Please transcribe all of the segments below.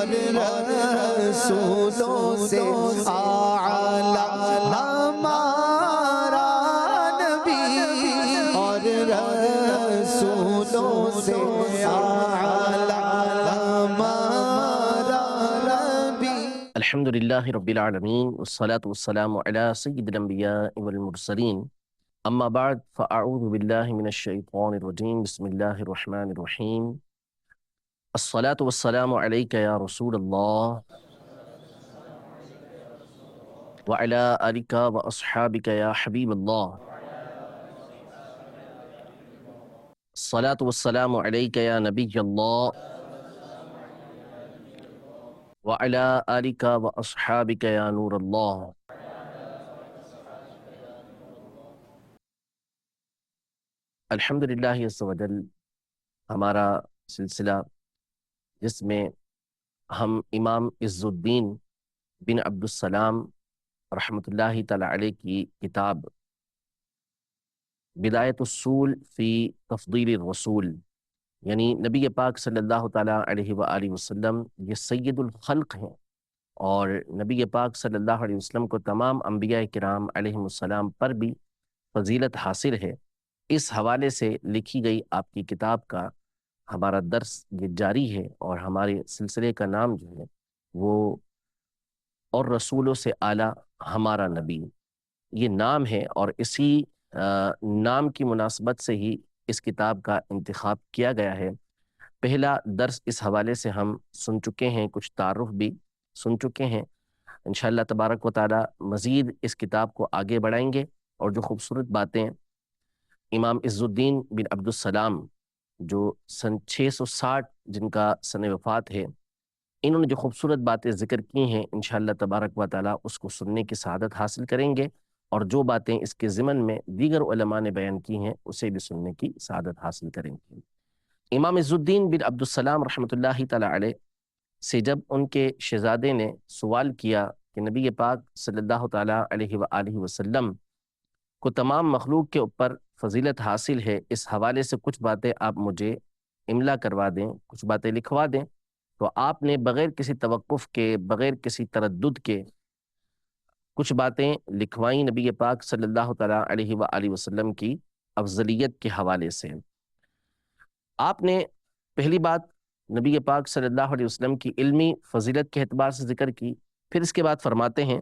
اور رسولوں سے اعلیٰ ہمارا نبی، اور رسولوں سے اعلیٰ ہمارا نبی۔ الحمدللہ رب العالمین والصلاة والسلام علی سید الانبیاء والمرسلین، اما بعد فاعوذ باللہ من الشیطان الرجیم، بسم اللہ الرحمن الرحیم۔ الصلاة والسلام علیک یا رسول اللہ وعلی آلک واصحابک یا حبیب اللہ۔ الصلاة والسلام علیک یا نبی اللہ وعلی آلک واصحابک یا نور اللہ۔ الحمدللہ عز و جل، ہمارا سلسلہ جس میں ہم امام عز الدین بن عبدالسلام رحمۃ اللہ تعالی علیہ کی کتاب بدایۃ الصول فی تفضیل الرسول، یعنی نبی پاک صلی اللہ تعالیٰ علیہ وآلہ وسلم یہ سید الخلق ہیں، اور نبی پاک صلی اللہ علیہ وسلم کو تمام انبیاء کرام علیہم السلام پر بھی فضیلت حاصل ہے۔ اس حوالے سے لکھی گئی آپ کی کتاب کا ہمارا درس یہ جاری ہے، اور ہمارے سلسلے کا نام جو ہے وہ اور رسولوں سے اعلیٰ ہمارا نبی یہ نام ہے، اور اسی نام کی مناسبت سے ہی اس کتاب کا انتخاب کیا گیا ہے۔ پہلا درس اس حوالے سے ہم سن چکے ہیں، کچھ تعارف بھی سن چکے ہیں۔ انشاءاللہ تبارک و تعالی مزید اس کتاب کو آگے بڑھائیں گے، اور جو خوبصورت باتیں امام عز الدین بن عبدالسلام جو سن 660 جن کا سن وفات ہے، انہوں نے جو خوبصورت باتیں ذکر کی ہیں، انشاءاللہ تبارک و تعالی اس کو سننے کی سعادت حاصل کریں گے، اور جو باتیں اس کے ضمن میں دیگر علماء نے بیان کی ہیں اسے بھی سننے کی سعادت حاصل کریں گے۔ امام عز الدین بن عبدالسلام رحمۃ اللہ تعالی علیہ سے جب ان کے شہزادے نے سوال کیا کہ نبی پاک صلی اللہ تعالیٰ علیہ وآلہ وسلم کو تمام مخلوق کے اوپر فضیلت حاصل ہے، اس حوالے سے کچھ باتیں آپ مجھے املا کروا دیں، کچھ باتیں لکھوا دیں، تو آپ نے بغیر کسی توقف کے، بغیر کسی تردد کے کچھ باتیں لکھوائیں نبی پاک صلی اللہ تعالیٰ علیہ وآلہ وسلم کی افضلیت کے حوالے سے۔ آپ نے پہلی بات نبی پاک صلی اللہ علیہ وسلم کی علمی فضیلت کے اعتبار سے ذکر کی، پھر اس کے بعد فرماتے ہیں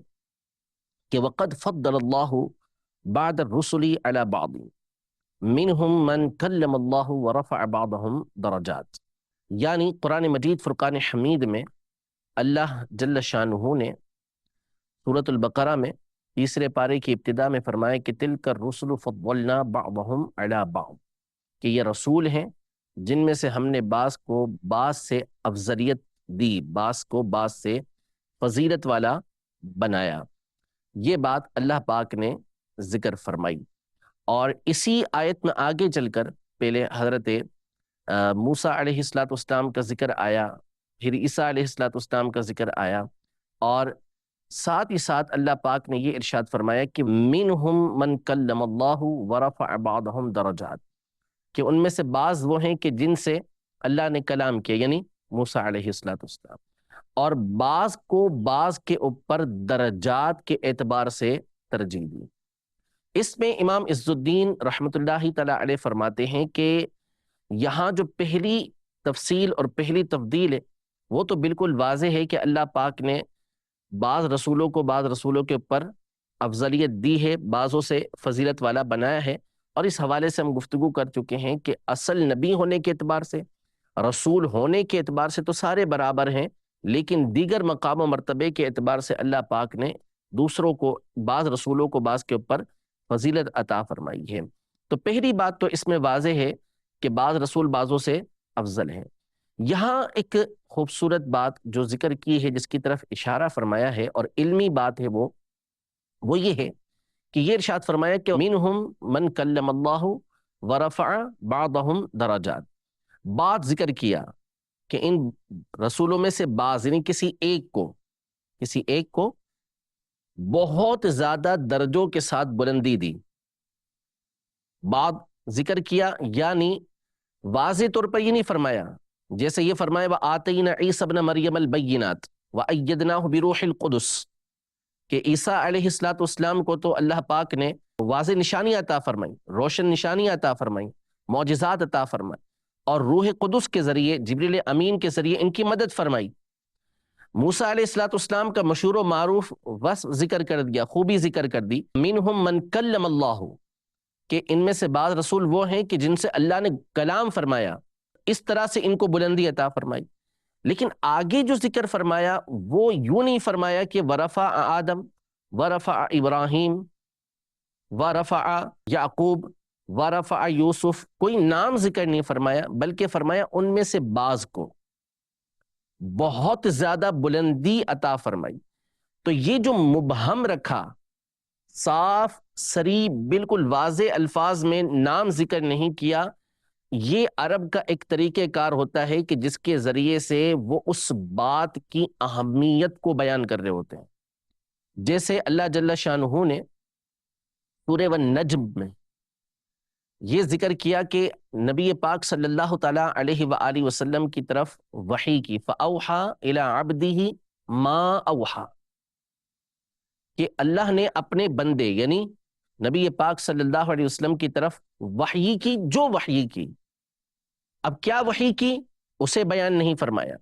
کہ وَقَدْ فَضَّلَ اللَّهُ بَعْدَ الرُّسُلِ عَلَى بَعْضٍ مِّنْهُمْ مَنْ كَلَّمَ اللَّهُ وَرَفَعَ بَعْضَهُمْ دَرَجَاتٍ، یعنی قرآن مجید فرقان حمید میں اللہ جل شانہ نے سورۃ البقرہ میں تیسرے پارے کی ابتدا میں فرمایا کہ تِلْكَ الرُّسُلُ فَضَّلْنَا بَعْضَهُمْ عَلَى بَعْضٍ، کہ یہ رسول ہیں جن میں سے ہم نے بعض کو بعض سے افضلیت دی، بعض کو بعض سے فضیلت والا بنایا۔ یہ بات اللہ پاک نے ذکر فرمائی، اور اسی آیت میں آگے چل کر پہلے حضرت موسیٰ علیہ السلام کا ذکر آیا، پھر عیسیٰ علیہ السلام کا ذکر آیا، اور ساتھ ہی ساتھ اللہ پاک نے یہ ارشاد فرمایا کہ منہم من کلم اللہ ورفع بعضهم درجات، کہ ان میں سے بعض وہ ہیں کہ جن سے اللہ نے کلام کیا، یعنی موسیٰ علیہ السلام، اور بعض کو بعض کے اوپر درجات کے اعتبار سے ترجیح دی۔ اس میں امام عز الدین رحمۃ اللہ تعالی علیہ فرماتے ہیں کہ یہاں جو پہلی تفصیل اور پہلی تفضیل ہے وہ تو بالکل واضح ہے کہ اللہ پاک نے بعض رسولوں کو بعض رسولوں کے اوپر افضلیت دی ہے، بعضوں سے فضیلت والا بنایا ہے، اور اس حوالے سے ہم گفتگو کر چکے ہیں کہ اصل نبی ہونے کے اعتبار سے، رسول ہونے کے اعتبار سے تو سارے برابر ہیں، لیکن دیگر مقام و مرتبے کے اعتبار سے اللہ پاک نے دوسروں کو، بعض رسولوں کو بعض کے اوپر فضیلت عطا فرمائی ہے۔ تو پہلی بات تو اس میں واضح ہے کہ بعض رسول بعضوں سے افضل ہیں۔ یہاں ایک خوبصورت بات جو ذکر کی ہے، جس کی طرف اشارہ فرمایا ہے اور علمی بات ہے، وہ یہ ہے کہ یہ ارشاد فرمایا کہ منہم من کلم اللہ ورفع بعضهم درجات، بات ذکر کیا کہ ان رسولوں میں سے بعض، یعنی کسی ایک کو بہت زیادہ درجوں کے ساتھ بلندی دی، بات ذکر کیا، یعنی واضح طور پر یہ نہیں فرمایا جیسے یہ فرمائے وَآتَيْنَا عِيسَى ابْنَ مَرْيَمَ الْبَيِّنَاتِ وَأَيَّدْنَاهُ بِرُوحِ الْقُدُسِ کہ عیسیٰ علیہ السلام کو تو اللہ پاک نے واضح نشانی عطا فرمائی، روشن نشانی عطا فرمائی، معجزات عطا فرمائی، اور روح قدس کے ذریعے، جبریل امین کے ذریعے ان کی مدد فرمائی۔ موسیٰ علیہ السلام کا مشہور و معروف وصف ذکر کر دیا، خوبی ذکر کر دی، منہم من کلم اللہ، کہ ان میں سے بعض رسول وہ ہیں کہ جن سے اللہ نے کلام فرمایا، اس طرح سے ان کو بلندی عطا فرمائی۔ لیکن آگے جو ذکر فرمایا وہ یوں نہیں فرمایا کہ ورفع آدم ورفع ابراہیم ورفع یعقوب ورفع یوسف، کوئی نام ذکر نہیں فرمایا، بلکہ فرمایا ان میں سے بعض کو بہت زیادہ بلندی عطا فرمائی۔ تو یہ جو مبہم رکھا، صاف صریح بالکل واضح الفاظ میں نام ذکر نہیں کیا، یہ عرب کا ایک طریقہ کار ہوتا ہے کہ جس کے ذریعے سے وہ اس بات کی اہمیت کو بیان کر رہے ہوتے ہیں۔ جیسے اللہ جل شانہ نے سورہ والنجم میں یہ ذکر کیا کہ نبی پاک صلی اللہ تعالیٰ علیہ وآلہ وسلم کی طرف وحی کی، فَأَوْحَى إِلَىٰ عَبْدِهِ مَا أَوْحَى، کہ اللہ نے اپنے بندے یعنی نبی پاک صلی اللہ علیہ وسلم کی طرف وحی کی، جو وحی کی۔ اب کیا وحی کی اسے بیان نہیں فرمایا،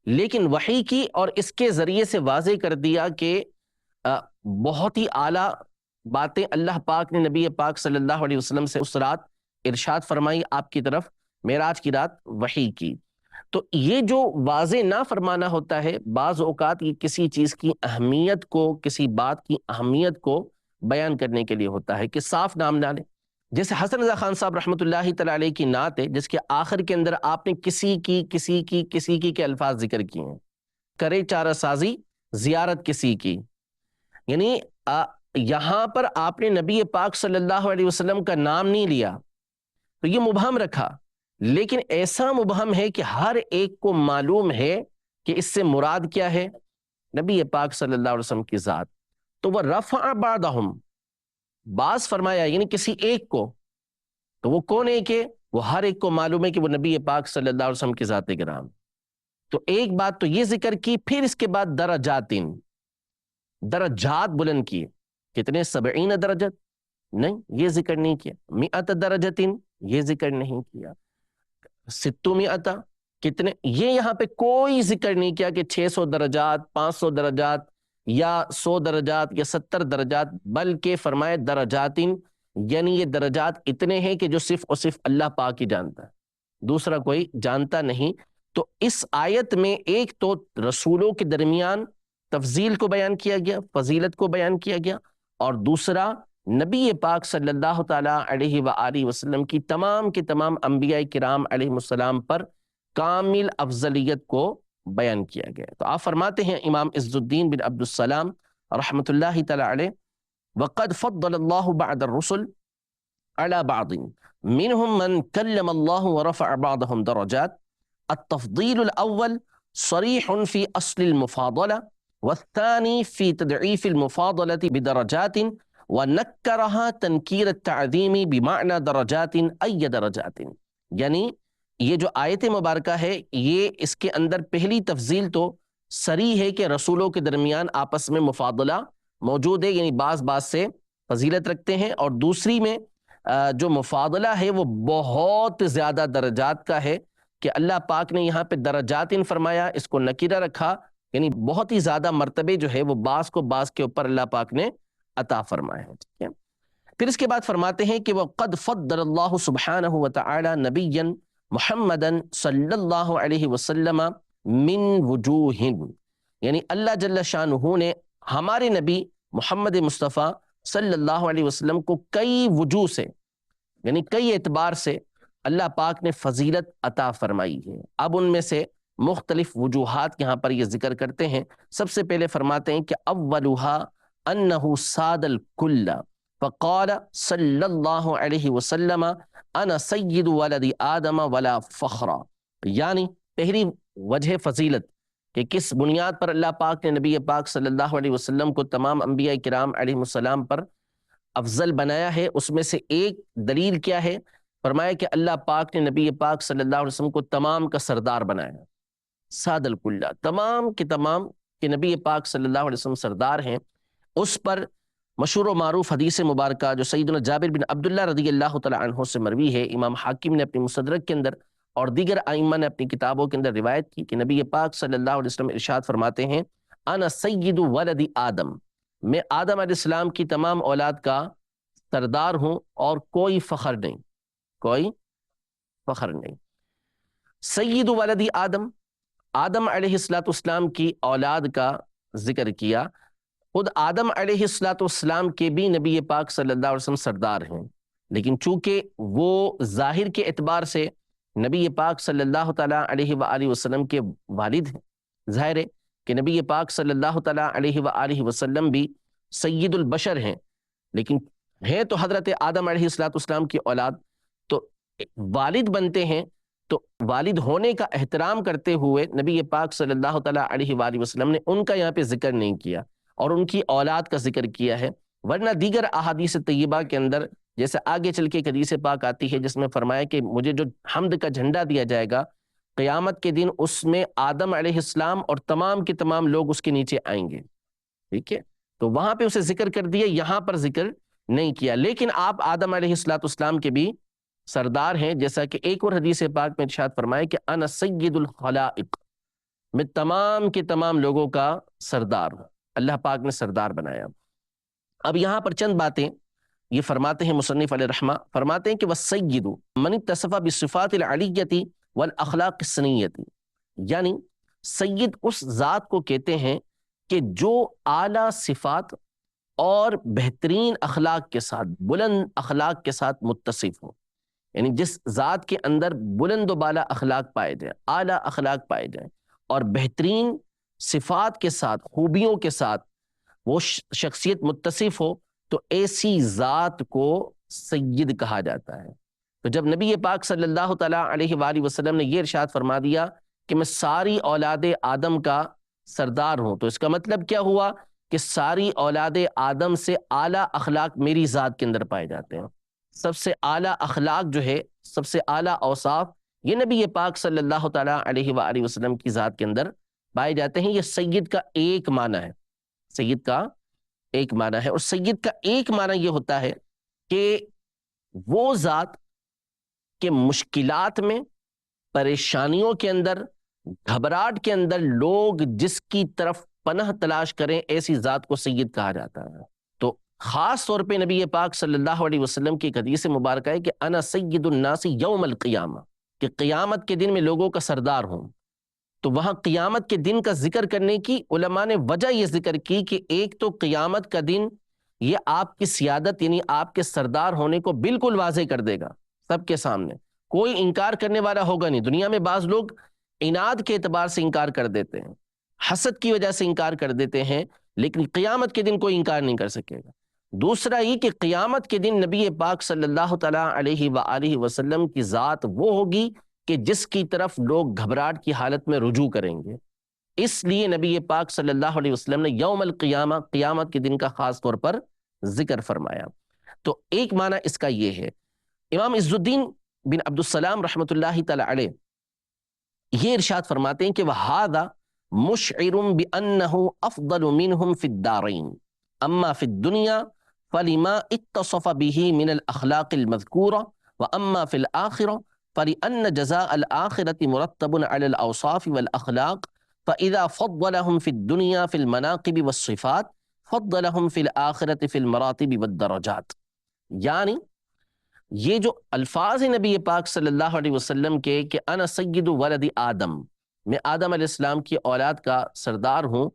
لیکن وحی کی اور اس کے ذریعے سے واضح کر دیا کہ بہت ہی اعلیٰ باتیں اللہ پاک نے نبی پاک صلی اللہ علیہ وسلم سے اس رات ارشاد فرمائی، آپ کی طرف معراج کی رات وحی کی۔ تو یہ جو واضح نہ فرمانا ہوتا ہے، بعض اوقات یہ کسی چیز کی اہمیت کو، کسی بات کی اہمیت کو بیان کرنے کے لیے ہوتا ہے کہ صاف نام نہ لیں۔ جیسے حسن رضا خان صاحب رحمۃ اللہ تعالیٰ علیہ کی نعت ہے، جس کے آخر کے اندر آپ نے کسی کی کے الفاظ ذکر کیے ہیں، کرے چارہ سازی زیارت کسی کی، یعنی یہاں پر آپ نے نبی پاک صلی اللہ علیہ وسلم کا نام نہیں لیا، تو یہ مبہم رکھا، لیکن ایسا مبہم ہے کہ ہر ایک کو معلوم ہے کہ اس سے مراد کیا ہے، نبی پاک صلی اللہ علیہ وسلم کی ذات۔ تو وہ رفع بعضہم، بعض فرمایا یعنی کسی ایک کو، تو وہ کون ہے کہ وہ ہر ایک کو معلوم ہے کہ وہ نبی پاک صلی اللہ علیہ وسلم کی ذات گرام۔ تو ایک بات تو یہ ذکر کی، پھر اس کے بعد درجات بلند کیے، کتنے 70 درجت، نہیں یہ ذکر نہیں کیا، 100 درجتن یہ ذکر نہیں کیا، 600 کتنے، یہ یہاں پہ کوئی ذکر نہیں کیا کہ 600 درجات 500 درجات یا 100 درجات یا 70 درجات، بلکہ فرمائے درجاتن، یعنی یہ درجات اتنے ہیں کہ جو صرف اور صرف اللہ پاک ہی جانتا ہے، دوسرا کوئی جانتا نہیں۔ تو اس آیت میں ایک تو رسولوں کے درمیان تفضیل کو بیان کیا گیا، فضیلت کو بیان کیا گیا، اور دوسرا نبی پاک صلی اللہ تعالیٰ علیہ وآلہ وسلم کی تمام کے تمام انبیاء کرام علیہ السلام پر کامل افضلیت کو بیان کیا گیا۔ تو آپ فرماتے ہیں امام عز الدین بن عبد السلام رحمۃ اللہ تعالیٰ علیہ، وَقَدْ فَضَّلَ اللَّهُ بَعْدَ الرُّسُلِ عَلَى بَعْضٍ مِّنْهُمْ مَنْ كَلَّمَ اللَّهُ وَرَفَعَ بَعْضَهُمْ دَرَجَاتٍ التفضيل الأول صريح في أصل المفاضلة، والثاني في تضعيف المفاضلة بدرجات، ونكرها تنكير التعظيم بمعنى درجات أي درجات۔ یعنی یہ جو آیت مبارکہ ہے، یہ اس کے اندر پہلی تفضیل تو صریح ہے کہ رسولوں کے درمیان آپس میں مفاضلہ موجود ہے، یعنی بعض سے فضیلت رکھتے ہیں، اور دوسری میں جو مفاضلہ ہے وہ بہت زیادہ درجات کا ہے کہ اللہ پاک نے یہاں پہ درجات فرمایا، اس کو نکیرہ رکھا، یعنی بہت ہی زیادہ مرتبے جو ہے وہ بعض کو بعض کے اوپر اللہ پاک نے عطا فرمایا ہے، ٹھیک ہے۔ پھر اس کے بعد فرماتے ہیں کہ وَقَدْ فَضَّلَ اللَّهُ سُبْحَانَهُ وَتَعَالَى نَبِيًّا مُحَمَّدًا صلی اللہ علیہ وسلم من وجوہ، یعنی اللہ جل شانہ نے ہمارے نبی محمد مصطفیٰ صلی اللہ علیہ وسلم کو کئی وجوہ سے، یعنی کئی اعتبار سے اللہ پاک نے فضیلت عطا فرمائی ہے۔ اب ان میں سے مختلف وجوہات یہاں پر یہ ذکر کرتے ہیں۔ سب سے پہلے فرماتے ہیں کہ اولها انہ ساد الکل، فقال صلی اللہ علیہ وسلم انا سید ولد آدم ولا فخر، یعنی پہلی وجہ فضیلت کہ کس بنیاد پر اللہ پاک نے نبی پاک صلی اللہ علیہ وسلم کو تمام انبیاء کرام علیہ السلام پر افضل بنایا ہے، اس میں سے ایک دلیل کیا ہے فرمایا کہ اللہ پاک نے نبی پاک صلی اللہ علیہ وسلم کو تمام کا سردار بنایا، ساد الکلہ، تمام کے تمام کہ نبی پاک صلی اللہ علیہ وسلم سردار ہیں۔ اس پر مشہور و معروف حدیث مبارکہ جو سیدنا جابر بن عبداللہ رضی اللہ تعالی عنہ سے مروی ہے، امام حاکم نے اپنی مستدرک کے اندر اور دیگر ائمہ نے اپنی کتابوں کے اندر روایت کی کہ نبی پاک صلی اللہ علیہ وسلم ارشاد فرماتے ہیں، انا سید ولد آدم، میں آدم علیہ السلام کی تمام اولاد کا سردار ہوں اور کوئی فخر نہیں، کوئی فخر نہیں۔ سید ولد آدم، آدم علیہ السلام کی اولاد کا ذکر کیا، خود آدم علیہ السلام کے بھی نبی پاک صلی اللہ علیہ وسلم سردار ہیں، لیکن چونکہ وہ ظاہر کے اعتبار سے نبی پاک صلی اللہ تعالیٰ علیہ وآلہ وسلم کے والد ہیں، ظاہر ہے کہ نبی پاک صلی اللہ تعالیٰ علیہ وآلہ وسلم بھی سید البشر ہیں، لیکن ہیں تو حضرت آدم علیہ السلام کی اولاد، تو والد بنتے ہیں، تو والد ہونے کا احترام کرتے ہوئے نبی پاک صلی اللہ تعالیٰ علیہ وآلہ وسلم نے ان کا یہاں پہ ذکر نہیں کیا اور ان کی اولاد کا ذکر کیا ہے، ورنہ دیگر احادیث طیبہ کے اندر جیسے آگے چل کے ایک حدیث پاک آتی ہے جس میں فرمایا کہ مجھے جو حمد کا جھنڈا دیا جائے گا قیامت کے دن، اس میں آدم علیہ السلام اور تمام کے تمام لوگ اس کے نیچے آئیں گے، ٹھیک ہے؟ تو وہاں پہ اسے ذکر کر دیا، یہاں پر ذکر نہیں کیا، لیکن آپ آدم علیہ السلام کے بھی سردار ہیں، جیسا کہ ایک اور حدیث پاک میں ارشاد فرمائے کہ انا سید الخلائق، میں تمام کے تمام لوگوں کا سردار ہوں، اللہ پاک نے سردار بنایا۔ اب یہاں پر چند باتیں یہ فرماتے ہیں مصنف علیہ رحمہ، فرماتے ہیں کہ وَالسَّيِّدُ مَنِ اتصف بِالصِّفَاتِ الْعَلِيَّةِ وَالْأَخْلَاقِ السَّنِيَّةِ، یعنی سید اس ذات کو کہتے ہیں کہ جو اعلیٰ صفات اور بہترین اخلاق کے ساتھ، بلند اخلاق کے ساتھ متصف ہو، یعنی جس ذات کے اندر بلند و بالا اخلاق پائے جائیں، اعلیٰ اخلاق پائے جائیں اور بہترین صفات کے ساتھ، خوبیوں کے ساتھ وہ شخصیت متصف ہو، تو ایسی ذات کو سید کہا جاتا ہے۔ تو جب نبی پاک صلی اللہ تعالیٰ علیہ وآلہ وسلم نے یہ ارشاد فرما دیا کہ میں ساری اولاد آدم کا سردار ہوں، تو اس کا مطلب کیا ہوا کہ ساری اولاد آدم سے اعلیٰ اخلاق میری ذات کے اندر پائے جاتے ہیں۔ سب سے اعلیٰ اخلاق جو ہے، سب سے اعلیٰ اوصاف، یہ نبی پاک صلی اللہ تعالیٰ علیہ وآلہ وسلم کی ذات کے اندر پائے جاتے ہیں۔ یہ سید کا ایک معنی ہے، سید کا ایک معنی ہے، اور سید کا ایک معنی یہ ہوتا ہے کہ وہ ذات کے مشکلات میں، پریشانیوں کے اندر، گھبراہٹ کے اندر لوگ جس کی طرف پناہ تلاش کریں، ایسی ذات کو سید کہا جاتا ہے۔ تو خاص طور پہ نبی پاک صلی اللہ علیہ وسلم کی ایک حدیث مبارکہ ہے کہ انا سید الناس یوم القیامہ، کہ قیامت کے دن میں لوگوں کا سردار ہوں۔ تو وہاں قیامت کے دن کا ذکر کرنے کی علماء نے وجہ یہ ذکر کی کہ ایک تو قیامت کا دن یہ آپ کی سیادت یعنی آپ کے سردار ہونے کو بالکل واضح کر دے گا، سب کے سامنے کوئی انکار کرنے والا ہوگا نہیں۔ دنیا میں بعض لوگ عناد کے اعتبار سے انکار کر دیتے ہیں، حسد کی وجہ سے انکار کر دیتے ہیں، لیکن قیامت کے دن کوئی انکار نہیں کر سکے گا۔ دوسرا یہ کہ قیامت کے دن نبی پاک صلی اللہ تعالیٰ علیہ وآلہ وسلم کی ذات وہ ہوگی کہ جس کی طرف لوگ گھبراہٹ کی حالت میں رجوع کریں گے، اس لیے نبی پاک صلی اللہ علیہ وسلم نے یوم القیامہ، قیامت کے دن کا خاص طور پر ذکر فرمایا۔ تو ایک معنی اس کا یہ ہے۔ امام عز الدین بن عبد السلام رحمۃ اللہ تعالی علیہ یہ ارشاد فرماتے ہیں کہ وَهَذَا مُشْعِرٌ بِأَنَّهُ أَفْضَلُ مِنْهُمْ فِي الدَّارَيْنِ أَمَّا فِي الدُّنْيَا فَلِمَا اتصف بِهِ مِنَ الْأَخْلَاقِ الْمَذْكُورَةِ وَأَمَّا فِي الْآخِرَةِ فَلِأَنَّ جَزَاءَ الْآخِرَةِ مُرَتَّبٌ عَلَى الْأَوْصَافِ وَالْأَخْلَاقِ فَإِذَا فَضَّلَهُمْ فِي الدُّنْيَا فِي الْمَنَاقِبِ وَالصِّفَاتِ فَضَّلَهُمْ فِي الْآخِرَةِ فِي الْمَرَاتِبِ وَالدَّرَجَاتِ، یعنی یہ جو الفاظ نبی پاک صلی اللہ علیہ وسلم کے کہ انا سید ولد آدم، میں آدم علیہ السلام کی اولاد کا سردار ہوں،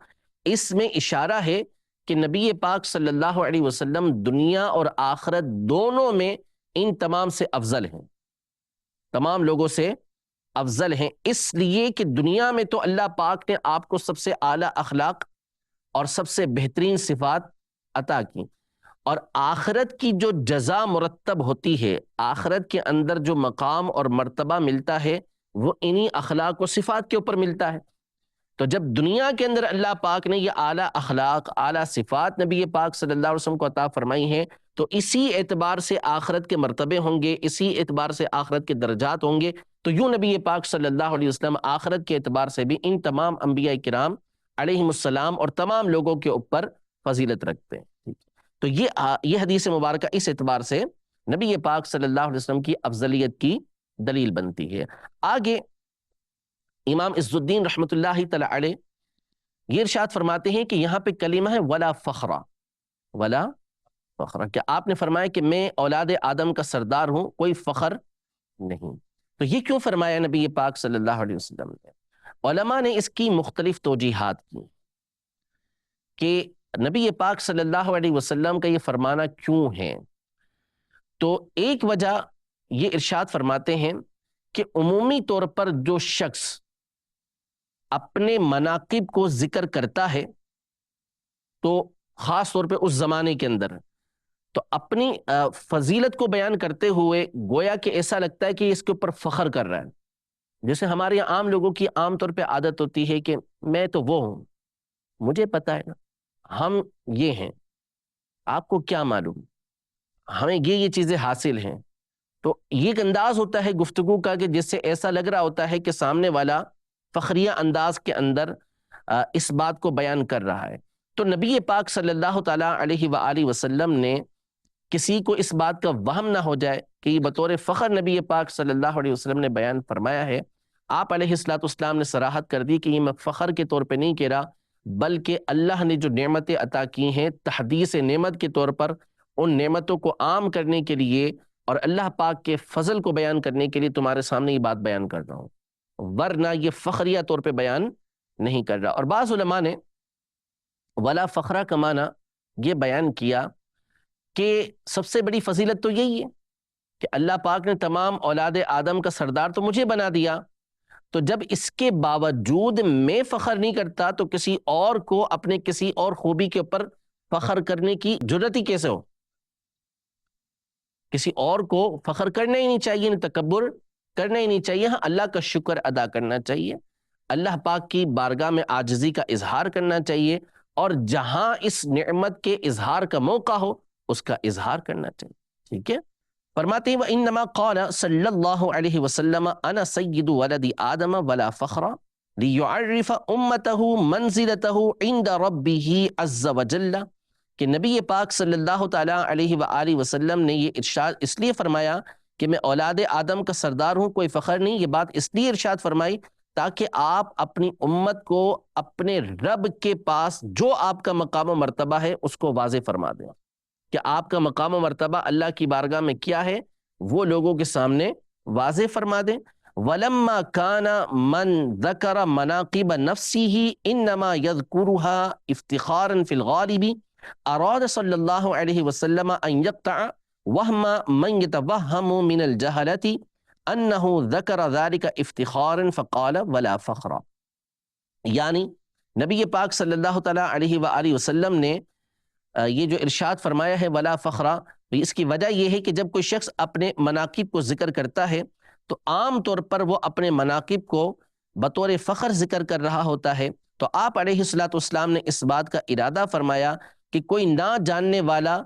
اس میں اشارہ ہے کہ نبی پاک صلی اللہ علیہ وسلم دنیا اور آخرت دونوں میں ان تمام سے افضل ہیں، تمام لوگوں سے افضل ہیں، اس لیے کہ دنیا میں تو اللہ پاک نے آپ کو سب سے اعلیٰ اخلاق اور سب سے بہترین صفات عطا کی، اور آخرت کی جو جزا مرتب ہوتی ہے، آخرت کے اندر جو مقام اور مرتبہ ملتا ہے وہ انہی اخلاق و صفات کے اوپر ملتا ہے۔ تو جب دنیا کے اندر اللہ پاک نے یہ اعلیٰ اخلاق، اعلیٰ صفات نبی پاک صلی اللہ علیہ وسلم کو عطا فرمائی ہیں، تو اسی اعتبار سے آخرت کے مرتبے ہوں گے، اسی اعتبار سے آخرت کے درجات ہوں گے. تو نبی پاک صلی اللہ علیہ وسلم آخرت کے اعتبار سے بھی ان تمام انبیاء کرام علیہم السلام اور تمام لوگوں کے اوپر فضیلت رکھتے ہیں. تو یہ حدیث مبارکہ اس اعتبار سے نبی پاک صلی اللہ علیہ وسلم کی افضلیت کی دلیل بنتی ہے. آگے امام عز الدین رحمۃ اللہ تعالی علیہ یہ ارشاد فرماتے ہیں کہ یہاں پہ کلمہ ہے ولا فخرا، ولا فخرا، کہ آپ نے فرمایا کہ میں اولاد آدم کا سردار ہوں، کوئی فخر نہیں. تو یہ کیوں فرمایا نبی پاک صلی اللہ علیہ وسلم نے؟ علماء نے اس کی مختلف توجیحات کی کہ نبی پاک صلی اللہ علیہ وسلم کا یہ فرمانا کیوں ہے. تو ایک وجہ یہ ارشاد فرماتے ہیں کہ عمومی طور پر جو شخص اپنے مناقب کو ذکر کرتا ہے، تو خاص طور پہ اس زمانے کے اندر، تو اپنی فضیلت کو بیان کرتے ہوئے گویا کہ ایسا لگتا ہے کہ اس کے اوپر فخر کر رہا ہے. جیسے ہمارے یہاں عام لوگوں کی عام طور پہ عادت ہوتی ہے کہ میں تو وہ ہوں، مجھے پتا ہے نا، ہم یہ ہیں، آپ کو کیا معلوم، ہمیں یہ چیزیں حاصل ہیں. تو یہ ایک انداز ہوتا ہے گفتگو کا کہ جس سے ایسا لگ رہا ہوتا ہے کہ سامنے والا فخریہ انداز کے اندر اس بات کو بیان کر رہا ہے. تو نبی پاک صلی اللہ تعالیٰ علیہ وآلہ وسلم نے کسی کو اس بات کا وہم نہ ہو جائے کہ یہ بطور فخر نبی پاک صلی اللہ علیہ وسلم نے بیان فرمایا ہے. آپ علیہ الصلوۃ والسلام نے صراحت کر دی کہ یہ میں فخر کے طور پہ نہیں کہہ رہا، بلکہ اللہ نے جو نعمتیں عطا کی ہیں تحدیث نعمت کے طور پر، ان نعمتوں کو عام کرنے کے لیے اور اللہ پاک کے فضل کو بیان کرنے کے لیے تمہارے سامنے یہ بات بیان کر رہا ہوں، ورنہ یہ فخریہ طور پہ بیان نہیں کر رہا. اور بعض علماء نے ولا فخرہ کا معنی یہ بیان کیا کہ سب سے بڑی فضیلت تو یہی ہے کہ اللہ پاک نے تمام اولاد آدم کا سردار تو مجھے بنا دیا، تو جب اس کے باوجود میں فخر نہیں کرتا تو کسی اور کو اپنے کسی اور خوبی کے اوپر فخر کرنے کی جرت ہی کیسے ہو؟ کسی اور کو فخر کرنا ہی نہیں چاہیے، تکبر کرنا ہی نہیں چاہیے. ہاں، اللہ کا شکر ادا کرنا چاہیے، اللہ پاک کی بارگاہ میں عاجزی کا اظہار کرنا چاہیے، اور جہاں اس نعمت کے اظہار کا موقع ہو اس کا اظہار کرنا چاہیے. ٹھیک ہے. فرماتے ہیں وَإِنَّمَا قَالَ صلی اللہ علیہ وسلم أَنَا سَيِّدُ وَلَدِ آدَمَ وَلَا فَخْرَ لِيُعَرِّفَ أُمَّتَهُ مَنزِلَتَهُ عِنْدَ رَبِّهِ عَزَّ وَجَلَّ، کہ نبی پاک صلی اللہ تعالیٰ علیہ وآلہ وسلم نے یہ ارشاد اس لیے فرمایا کہ میں اولاد آدم کا سردار ہوں، کوئی فخر نہیں. یہ بات اس لیے ارشاد فرمائی تاکہ آپ اپنی امت کو اپنے رب کے پاس جو آپ کا مقام و مرتبہ ہے اس کو واضح فرما دیں، کہ آپ کا مقام و مرتبہ اللہ کی بارگاہ میں کیا ہے وہ لوگوں کے سامنے واضح فرما دیں. وَلَمَّا كَانَ مَنْ ذَكَرَ مَنَاقِبَ نَفْسِهِ إِنَّمَا يَذْكُرُهَا افتخارا فِي الْغَالِبِ أَرَادَ صلی اللہ علیہ وسلم أَنْ يَقْطَعَ وَهْمَ مَنْ يَتَوَهَّمُ مِنَ الْجَهَلَةِ أَنَّهُ ذَكَرَ ذَلِكَ افتخارا فَقَالَ وَلَا فَخْرَ. یعنی نبی پاک صلی اللہ تعالیٰ علیہ وآلہ وسلم نے یہ جو ارشاد فرمایا ہے ولا فخرا، اس کی وجہ یہ ہے کہ جب کوئی شخص اپنے مناقب کو ذکر کرتا ہے تو عام طور پر وہ اپنے مناقب کو بطور فخر ذکر کر رہا ہوتا ہے. تو آپ علیہ الصلوۃ والسلام نے اس بات کا ارادہ فرمایا کہ کوئی نہ جاننے والا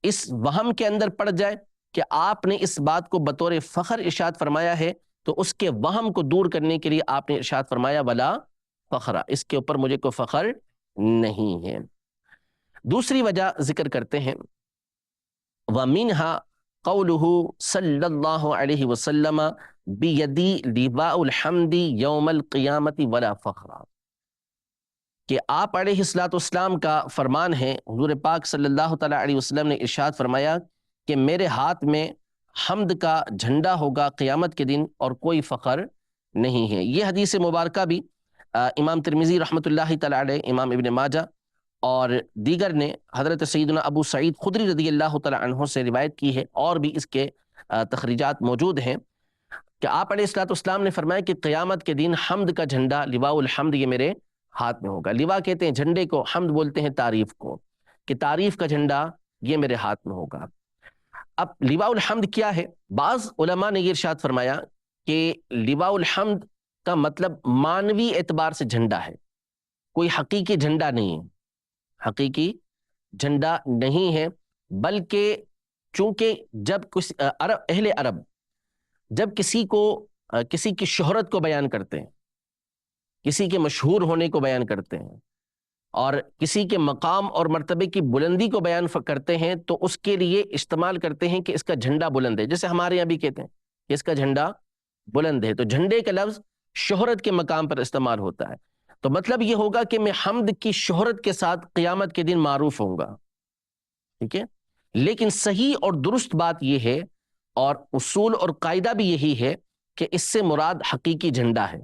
اس وہم کے اندر پڑ جائے کہ آپ نے اس بات کو بطور فخر ارشاد فرمایا ہے، تو اس کے وہم کو دور کرنے کے لیے آپ نے ارشاد فرمایا ولا فخرا، اس کے اوپر مجھے کوئی فخر نہیں ہے. دوسری وجہ ذکر کرتے ہیں وَمِنْهَا قَوْلُهُ صلی اللہ علیہ وسلم بِيَدِي لِوَاءُ الْحَمْدِ يَوْمَ الْقِيَامَةِ وَلَا فَخْرًا، کہ آپ علیہ الصلوۃ والسلام کا فرمان ہے، حضور پاک صلی اللہ تعالیٰ علیہ وسلم نے ارشاد فرمایا کہ میرے ہاتھ میں حمد کا جھنڈا ہوگا قیامت کے دن اور کوئی فخر نہیں ہے. یہ حدیث مبارکہ بھی امام ترمذی رحمۃ اللہ تعالیٰ علیہ، امام ابن ماجہ اور دیگر نے حضرت سیدنا ابو سعید خدری رضی اللہ تعالیٰ عنہ سے روایت کی ہے، اور بھی اس کے تخریجات موجود ہیں کہ آپ علیہ الصلوۃ والسلام نے فرمایا کہ قیامت کے دن حمد کا جھنڈا لواء الحمد یہ میرے ہاتھ میں ہوگا. لوا کہتے ہیں جھنڈے کو، حمد بولتے ہیں تعریف کو، کہ تعریف کا جھنڈا یہ میرے ہاتھ میں ہوگا. اب لواء الحمد کیا ہے؟ بعض علماء نے یہ ارشاد فرمایا کہ لواء الحمد کا مطلب مانوی اعتبار سے جھنڈا ہے، کوئی حقیقی جھنڈا نہیں ہے، حقیقی جھنڈا نہیں ہے، بلکہ چونکہ جب اہل عرب جب کسی کی شہرت کو بیان کرتے ہیں، کسی کے مشہور ہونے کو بیان کرتے ہیں، اور کسی کے مقام اور مرتبے کی بلندی کو بیان کرتے ہیں، تو اس کے لیے استعمال کرتے ہیں کہ اس کا جھنڈا بلند ہے. جیسے ہمارے یہاں بھی کہتے ہیں کہ اس کا جھنڈا بلند ہے، تو جھنڈے کا لفظ شہرت کے مقام پر استعمال ہوتا ہے. تو مطلب یہ ہوگا کہ میں حمد کی شہرت کے ساتھ قیامت کے دن معروف ہوں گا. ٹھیک ہے، لیکن صحیح اور درست بات یہ ہے، اور اصول اور قاعدہ بھی یہی ہے، کہ اس سے مراد حقیقی جھنڈا ہے.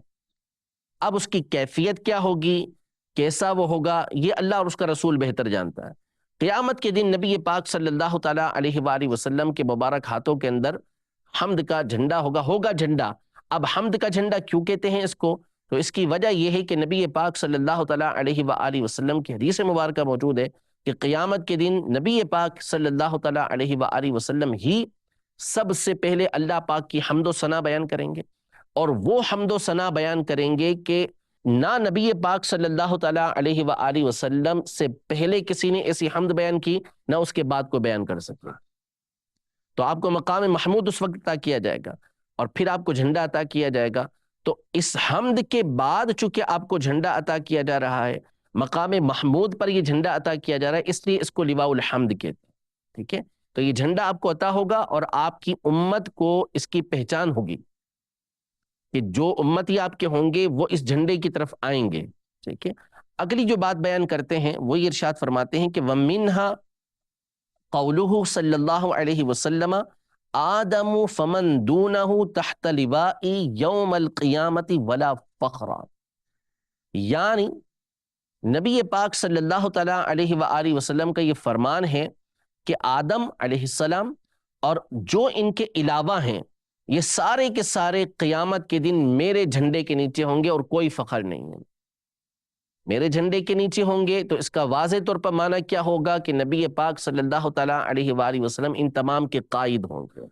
اب اس کی کیفیت کیا ہوگی، کیسا وہ ہوگا، یہ اللہ اور اس کا رسول بہتر جانتا ہے. قیامت کے دن نبی پاک صلی اللہ تعالیٰ علیہ وآلہ وسلم کے مبارک ہاتھوں کے اندر حمد کا جھنڈا ہوگا جھنڈا. اب حمد کا جھنڈا کیوں کہتے ہیں اس کو؟ تو اس کی وجہ یہ ہے کہ نبی پاک صلی اللہ تعالیٰ علیہ وآلہ وسلم کی حدیث مبارکہ موجود ہے کہ قیامت کے دن نبی پاک صلی اللہ تعالیٰ علیہ وآلہ وسلم ہی سب سے پہلے اللہ پاک کی حمد و ثنا بیان کریں گے، اور وہ حمد و ثنا بیان کریں گے کہ نہ نبی پاک صلی اللہ تعالیٰ علیہ وآلہ وسلم سے پہلے کسی نے ایسی حمد بیان کی، نہ اس کے بعد کو بیان کر سکے. تو آپ کو مقام محمود اس وقت عطا کیا جائے گا، اور پھر آپ کو جھنڈا عطا کیا جائے گا. تو اس حمد کے بعد چونکہ آپ کو جھنڈا عطا کیا جا رہا ہے، مقام محمود پر یہ جھنڈا عطا کیا جا رہا ہے، اس لیے اس کو لواء الحمد کہتے ہیں. ٹھیک ہے، تو یہ جھنڈا آپ کو عطا ہوگا، اور آپ کی امت کو اس کی پہچان ہوگی کہ جو امتی آپ کے ہوں گے وہ اس جھنڈے کی طرف آئیں گے. ٹھیک ہے، اگلی جو بات بیان کرتے ہیں وہ یہ ارشاد فرماتے ہیں کہ وَمِنْهَا قَوْلُهُ صلی اللہ علیہ وسلم آدم فمن دونه تحت لواء یوم القیامت ولا فخر. یعنی نبی پاک صلی اللہ تعالیٰ علیہ وآلہ وسلم کا یہ فرمان ہے کہ آدم علیہ السلام اور جو ان کے علاوہ ہیں، یہ سارے کے سارے قیامت کے دن میرے جھنڈے کے نیچے ہوں گے، اور کوئی فخر نہیں ہے. میرے جھنڈے کے نیچے ہوں گے تو اس کا واضح طور پر معنی کیا ہوگا کہ نبی پاک صلی اللہ تعالیٰ علیہ وآلہ وسلم ان تمام کے قائد ہوں گے،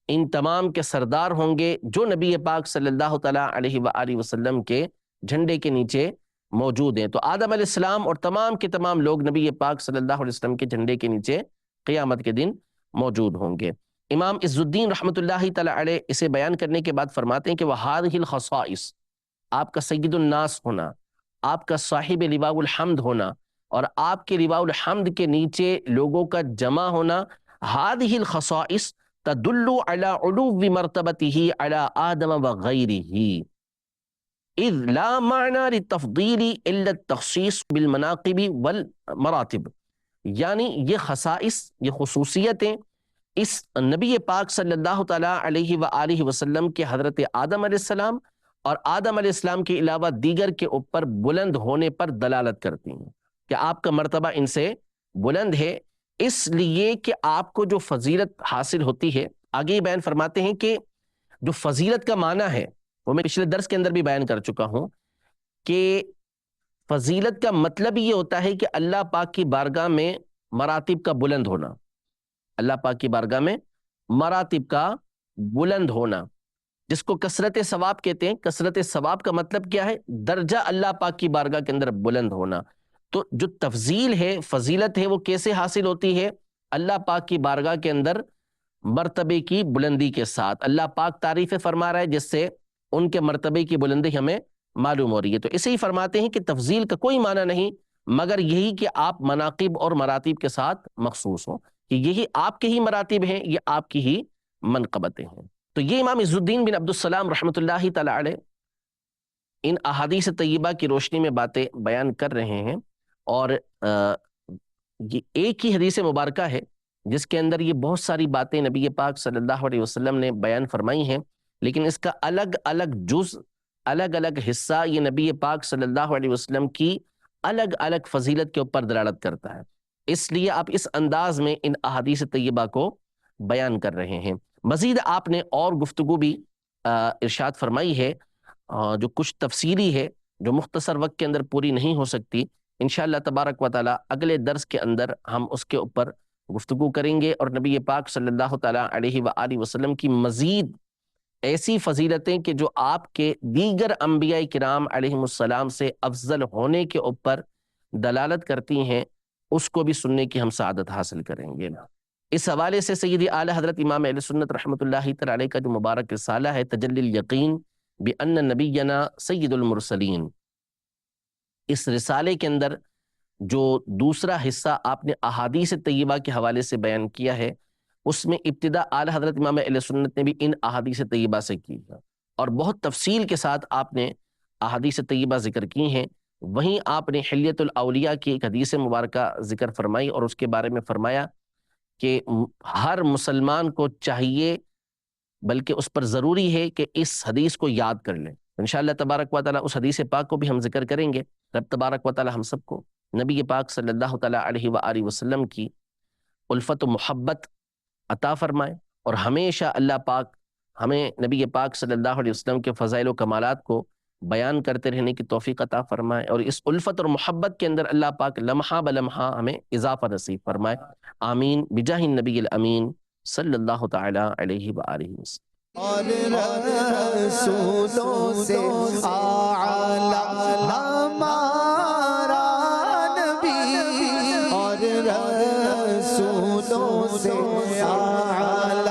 ان تمام کے سردار ہوں گے جو نبی پاک صلی اللہ تعالیٰ علیہ وآلہ وسلم کے جھنڈے کے نیچے موجود ہیں. تو آدم علیہ السلام اور تمام کے تمام لوگ نبی پاک صلی اللہ علیہ وسلم کے جھنڈے کے نیچے قیامت کے دن موجود ہوں گے. امام عز الدین رحمۃ اللہ تعالیٰ علیہ اسے بیان کرنے کے بعد فرماتے ہیں کہ وَهَذِهِ الْخَصَائِص، آپ کا سید الناس ہونا، آپ کا صاحب لواء الحمد ہونا، اور آپ کے لواء الحمد کے نیچے لوگوں کا جمع ہونا، هذه الخصائص تدل على علو مرتبته على آدم وغیرہ اذ لا معنی للتفضیل الا التخصیص بالمناقب والمراتب. یعنی یہ خصائص، یہ خصوصیتیں اس نبی پاک صلی اللہ تعالیٰ علیہ وآلہ وسلم کے حضرت آدم علیہ السلام اور آدم علیہ السلام کے علاوہ دیگر کے اوپر بلند ہونے پر دلالت کرتی ہیں کہ آپ کا مرتبہ ان سے بلند ہے، اس لیے کہ آپ کو جو فضیلت حاصل ہوتی ہے. آگے یہ بیان فرماتے ہیں کہ جو فضیلت کا معنی ہے وہ میں پچھلے درس کے اندر بھی بیان کر چکا ہوں کہ فضیلت کا مطلب یہ ہوتا ہے کہ اللہ پاک کی بارگاہ میں مراتب کا بلند ہونا. اللہ پاک کی بارگاہ میں مراتب کا بلند ہونا، جس کو کثرت ثواب کہتے ہیں. کثرت ثواب کا مطلب کیا ہے؟ درجہ اللہ پاک کی بارگاہ کے اندر بلند ہونا. تو جو تفضیل ہے، فضیلت ہے، وہ کیسے حاصل ہوتی ہے؟ اللہ پاک کی بارگاہ کے اندر مرتبے کی بلندی کے ساتھ. اللہ پاک تعریفیں فرما رہا ہے جس سے ان کے مرتبے کی بلندی ہمیں معلوم ہو رہی ہے. تو اسے ہی فرماتے ہیں کہ تفضیل کا کوئی معنی نہیں مگر یہی کہ آپ مناقب اور مراتب کے ساتھ مخصوص ہوں، کہ یہی آپ کے ہی مراتب ہیں، یہ آپ کی ہی منقبتیں ہیں. تو یہ امام عز الدین بن عبدالسلام رحمۃ اللہ تعالی علیہ ان احادیث طیبہ کی روشنی میں باتیں بیان کر رہے ہیں، اور یہ ایک ہی حدیث مبارکہ ہے جس کے اندر یہ بہت ساری باتیں نبی پاک صلی اللہ علیہ وسلم نے بیان فرمائی ہیں، لیکن اس کا الگ الگ جز، الگ الگ حصہ یہ نبی پاک صلی اللہ علیہ وسلم کی الگ الگ فضیلت کے اوپر دلالت کرتا ہے. اس لیے آپ اس انداز میں ان احادیث طیبہ کو بیان کر رہے ہیں. مزید آپ نے اور گفتگو بھی ارشاد فرمائی ہے جو کچھ تفصیلی ہے، جو مختصر وقت کے اندر پوری نہیں ہو سکتی. انشاءاللہ تبارک و تعالی اگلے درس کے اندر ہم اس کے اوپر گفتگو کریں گے، اور نبی پاک صلی اللہ تعالیٰ علیہ وآلہ وسلم کی مزید ایسی فضیلتیں کہ جو آپ کے دیگر انبیاء کرام علیہم السلام سے افضل ہونے کے اوپر دلالت کرتی ہیں، اس کو بھی سننے کی ہم سعادت حاصل کریں گے۔ اس حوالے سے سیدی اعلیٰ حضرت امام اہل سنت رحمۃ اللہ تعالی علیہ کا جو مبارک رسالہ ہے تجلی الیقین بأن نبینا سید المرسلین، اس رسالے کے اندر جو دوسرا حصہ آپ نے احادیث طیبہ کے حوالے سے بیان کیا ہے، اس میں ابتدا اعلیٰ حضرت امام اہل سنت نے بھی ان احادیث طیبہ سے کی ہے اور بہت تفصیل کے ساتھ آپ نے احادیث طیبہ ذکر کی ہیں۔ وہیں آپ نے حلیت الاولیاء کی ایک حدیث مبارکہ ذکر فرمائی اور اس کے بارے میں فرمایا کہ ہر مسلمان کو چاہیے، بلکہ اس پر ضروری ہے کہ اس حدیث کو یاد کر لیں۔ انشاءاللہ تبارک و تعالیٰ اس حدیث پاک کو بھی ہم ذکر کریں گے۔ رب تبارک و تعالیٰ ہم سب کو نبی پاک صلی اللہ تعالیٰ علیہ وآلہ وسلم کی الفت و محبت عطا فرمائے، اور ہمیشہ اللہ پاک ہمیں نبی پاک صلی اللہ علیہ وسلم کے فضائل و کمالات کو بیان کرتے رہنے کی توفیق عطا فرمائے، اور اس الفت اور محبت کے اندر اللہ پاک لمحہ بلمحہ ہمیں اضافہ نصیب فرمائے۔ آمین بجاہ النبی الامین صلی اللہ تعالیٰ علیہ وآلہ وسلم۔ اور رسولوں سے اعلیٰ ہمارا نبی، اور رسولوں سے اعلیٰ